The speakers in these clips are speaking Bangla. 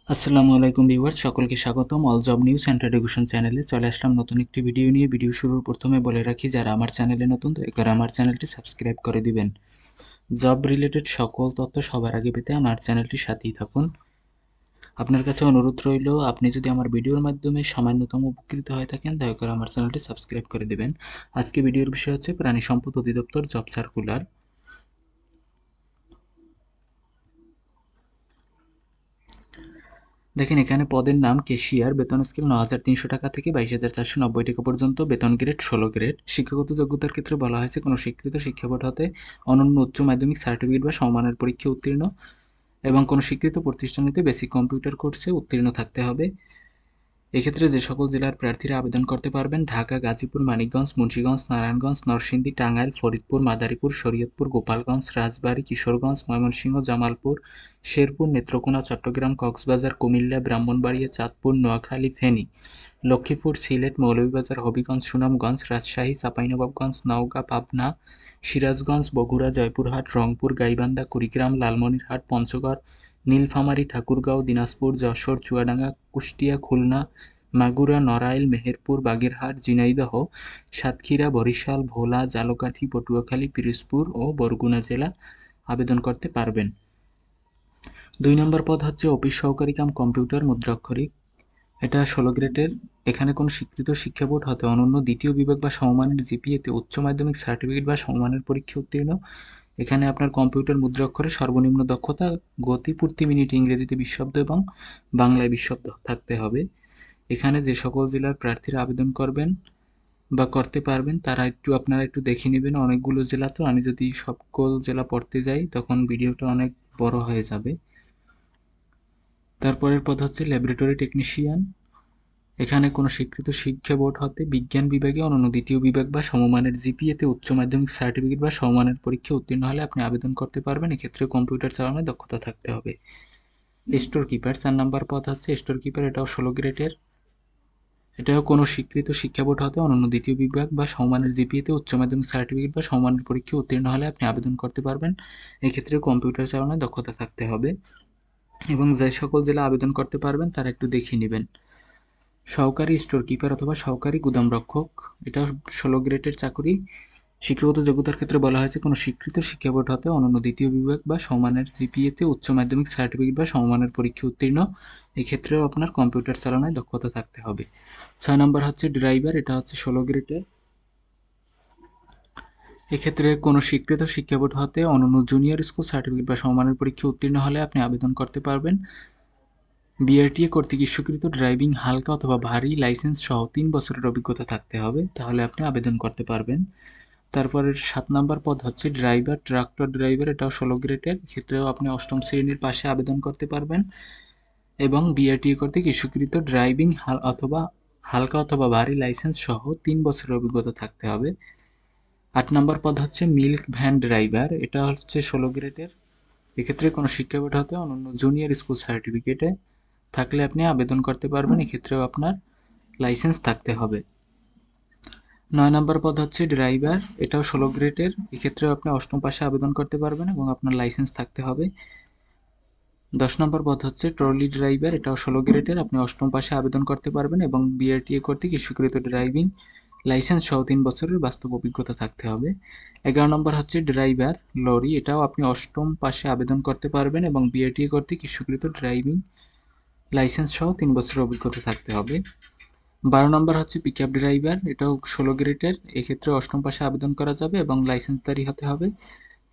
আসসালামু আলাইকুম ভিউয়ার্স, সকলকে স্বাগতম all job news and education চ্যানেলে। চলে আসলাম নতুন একটি ভিডিও নিয়ে। ভিডিও শুরুর প্রথমে বলে রাখি, যারা আমার চ্যানেলে নতুন দয়া করে আমার চ্যানেলটি সাবস্ক্রাইব করে দিবেন। জব রিলেটেড সকল তথ্য সবার আগে পেতে আমার চ্যানেলটির সাথেই থাকুন। আপনার কাছে অনুরোধ রইল, আপনি যদি আমার ভিডিওর মাধ্যমে সামান্যতম উপকৃত হয়ে থাকেন দয়া করে আমার চ্যানেলটি সাবস্ক্রাইব করে দিবেন। আজকে ভিডিওর বিষয় হচ্ছে প্রাণী সম্পদ অধিদপ্তর জব সার্কুলার। দেখেন, এখানে পদের নাম ক্যাশিয়ার, বেতন স্কেল ৯,৩০০ টাকা থেকে ২২,৪৯০ টাকা পর্যন্ত, বেতন গ্রেড ১৬ গ্রেড। শিক্ষাগত যোগ্যতার ক্ষেত্রে বলা হয়েছে কোনো স্বীকৃত শিক্ষা বোর্ড হতে অনন্য উচ্চ মাধ্যমিক সার্টিফিকেট বা সমমানের পরীক্ষা উত্তীর্ণ এবং কোনো স্বীকৃত প্রতিষ্ঠান হতে বেসিক কম্পিউটার কোর্সে উত্তীর্ণ থাকতে হবে। এক্ষেত্রে যে সকল জেলার প্রার্থীরা আবেদন করতে পারবেন: ঢাকা, গাজীপুর, মানিকগঞ্জ, মুন্সিগঞ্জ, নারায়ণগঞ্জ, নরসিংদী, টাঙ্গাইল, ফরিদপুর, মাদারীপুর, শরীয়তপুর, গোপালগঞ্জ, রাজবাড়ী, কিশোরগঞ্জ, ময়মনসিংহ, জামালপুর, শেরপুর, নেত্রকোনা, চট্টগ্রাম, কক্সবাজার, কুমিল্লা, ব্রাহ্মণবাড়িয়া, চাঁদপুর, নোয়াখালী, ফেনী, লক্ষ্মীপুর, সিলেট, মৌলভীবাজার, হবিগঞ্জ, সুনামগঞ্জ, রাজশাহী, চাঁপাইনবাবগঞ্জ, নওগাঁ, পাবনা, সিরাজগঞ্জ, বগুড়া, জয়পুরহাট, রংপুর, গাইবান্ধা, কুড়িগ্রাম, লালমনিরহাট, পঞ্চগড়, নীলফামারী, ঠাকুরগাঁও, দিনাজপুর, যশোর, চুয়াডাঙ্গা, কুষ্টিয়া, খুলনা, মাগুরা, নড়াইল, মেহেরপুর, বাগেরহাট, ঝিনাইদহ, সাতক্ষীরা, বরিশাল, ভোলা, ঝালকাঠি, পটুয়াখালী, পিরোজপুর ও বরগুনা জেলা আবেদন করতে পারবেন। ২ নম্বর পদ হচ্ছে অফিস সহকারী কাম কম্পিউটার মুদ্রাক্ষরিক। এটা ১৬ গ্রেডের। এখানে কোনো স্বীকৃত শিক্ষা বোর্ড হতে অনন্য দ্বিতীয় বিভাগ বা সমমানের জিপিএতে উচ্চ মাধ্যমিক সার্টিফিকেট বা সমমানের পরীক্ষা উত্তীর্ণ। এখানে আপনার কম্পিউটার মুদ্রাক্ষরে সর্বনিম্ন দক্ষতা গতি প্রতি মিনিট ইংরেজিতে ২০ শব্দ এবং বাংলায় ২০ শব্দ থাকতে হবে। এখানে যে সকল জেলার প্রার্থীরা আবেদন করবেন বা করতে পারবেন তারা আপনারা একটু দেখে নেবেন। অনেকগুলো জেলা, তো আমি যদি সকল জেলা পড়তে যাই তখন ভিডিওটা অনেক বড় হয়ে যাবে। তারপরের পদ হচ্ছে ল্যাবরেটরি টেকনিশিয়ান। এখানে কোনো স্বীকৃত শিক্ষা বোর্ড হতে বিজ্ঞান বিভাগে অনন্য দ্বিতীয় বিভাগ বা সমমানের জিপিএতে উচ্চ মাধ্যমিক সার্টিফিকেট বা সমমানের পরীক্ষা উত্তীর্ণ হলে আপনি আবেদন করতে পারবেন। এক্ষেত্রে কম্পিউটার চালানোর দক্ষতা থাকতে হবে। স্টোর কিপার ৪ নম্বর পদ হচ্ছে স্টোর কিপার। এটাও ১৬ গ্রেডের। এটাও কোনো স্বীকৃত শিক্ষা বোর্ড হতে অনন্য দ্বিতীয় বিভাগ বা সমমানের জিপিএতে উচ্চ মাধ্যমিক সার্টিফিকেট বা সমমানের পরীক্ষা উত্তীর্ণ হলে আপনি আবেদন করতে পারবেন। এক্ষেত্রে কম্পিউটার চালানোর দক্ষতা থাকতে হবে। এবং যে সকল জেলা আবেদন করতে পারবেন তারা একটু দেখে নেবেন। সহকারী স্টোর কিপার অথবা সহকারী গুদামরক্ষক, এটা ১৬ গ্রেডের চাকরি। শিক্ষাগত যোগ্যতার ক্ষেত্রে বলা হয়েছে কোনো স্বীকৃত শিক্ষা বোর্ড হতে অনন্য দ্বিতীয় বিভাগ বা সমমানের জিপিএতে উচ্চ মাধ্যমিক সার্টিফিকেট বা সমমানের পরীক্ষা উত্তীর্ণ। এক্ষেত্রেও আপনার কম্পিউটার চালানোয় দক্ষতা থাকতে হবে। ৬ নম্বর হচ্ছে ড্রাইভার। এটা হচ্ছে ১৬ গ্রেডের। এক্ষেত্রে কোনো স্বীকৃত শিক্ষা বোর্ড হতে অনন্য জুনিয়র স্কুল সার্টিফিকেট বা সমমানের পরীক্ষা উত্তীর্ণ হলে আপনি আবেদন করতে পারবেন। বিআরটিএ কর্তৃক ইস্যুকৃত ড্রাইভিং হালকা অথবা ভারী লাইসেন্স সহ ৩ বছরের অভিজ্ঞতা থাকতে হবে, তাহলে আপনি আবেদন করতে পারবেন। তারপরের ৭ নম্বর পদ হচ্ছে ড্রাইভার, ট্রাক্টর ড্রাইভার। এটাও ১৬ গ্রেডের। ক্ষেত্রেও আপনি ৮ম শ্রেণীর পাশে আবেদন করতে পারবেন এবং বিআরটিএ কর্তৃক ইস্যুকৃত ড্রাইভিং অথবা হালকা অথবা ভারী লাইসেন্স সহ ৩ বছরের অভিজ্ঞতা থাকতে হবে। ৮ নম্বর পদ হচ্ছে মিল্ক ভ্যান ড্রাইভার। এটা হচ্ছে ১৬ গ্রেডের। এক্ষেত্রে কোনো শিক্ষা বোর্ড হতে অনন্য জুনিয়র স্কুল সার্টিফিকেটে থাকলে আপনি আবেদন করতে পারবেন। এক্ষেত্রেও আপনার লাইসেন্স থাকতে হবে। ৯ নম্বর পদ হচ্ছে ড্রাইভার। এটাও ১৬ গ্রেডের। এক্ষেত্রেও আপনি ৮ম পাশে আবেদন করতে পারবেন এবং আপনার লাইসেন্স থাকতে হবে। ১০ নম্বর পদ হচ্ছে ট্রলি ড্রাইভার। এটাও ১৬ গ্রেডের। আপনি ৮ম পাশে আবেদন করতে পারবেন এবং বিআরটিএ কর্তৃক ইস্যুকৃত ড্রাইভিং লাইসেন্স সহ ৩ বছরের বাস্তব অভিজ্ঞতা থাকতে হবে। ১১ নম্বর হচ্ছে ড্রাইভার লরি। এটাও আপনি ৮ম পাশে আবেদন করতে পারবেন এবং বিআরটিএ কর্তৃক ইস্যুকৃত ড্রাইভিং লাইসেন্স সহ ৩ বছরের অভিজ্ঞতা থাকতে হবে। ১২ নম্বর হচ্ছে পিকআপ ড্রাইভার। এটাও ১৬ গ্রেডের। এক্ষেত্রে ৮ম পাশে আবেদন করা যাবে এবং লাইসেন্সধারী হতে হবে।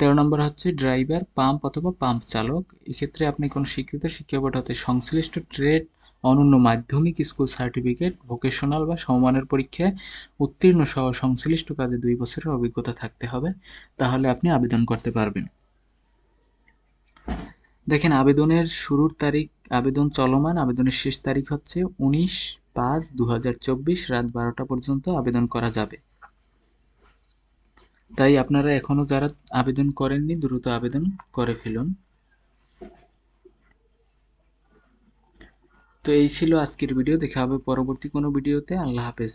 ১৩ নম্বর হচ্ছে ড্রাইভার পাম্প অথবা পাম্প চালক। এক্ষেত্রে আপনি কোনো স্বীকৃত শিক্ষা বোর্ড হতে সংশ্লিষ্ট ট্রেড অনন্য মাধ্যমিক স্কুল সার্টিফিকেট, ভোকেশনাল বা সমমানের পরীক্ষায় উত্তীর্ণ সহ সংশ্লিষ্ট কাজে ২ বছরের অভিজ্ঞতা থাকতে হবে, তাহলে আপনি আবেদন করতে পারবেন। দেখেন, আবেদনের শুরুর তারিখ, আবেদন চলমান, আবেদনের শেষ তারিখ হচ্ছে ১৯/৫/২০২৪ রাত ১২টা পর্যন্ত আবেদন করা যাবে। তাই আপনারা এখনো যারা আবেদন করেননি দ্রুত আবেদন করে ফেলুন। তো এই ছিল আজকের ভিডিও। দেখা হবে পরবর্তী কোনো ভিডিওতে। আল্লাহ হাফেজ।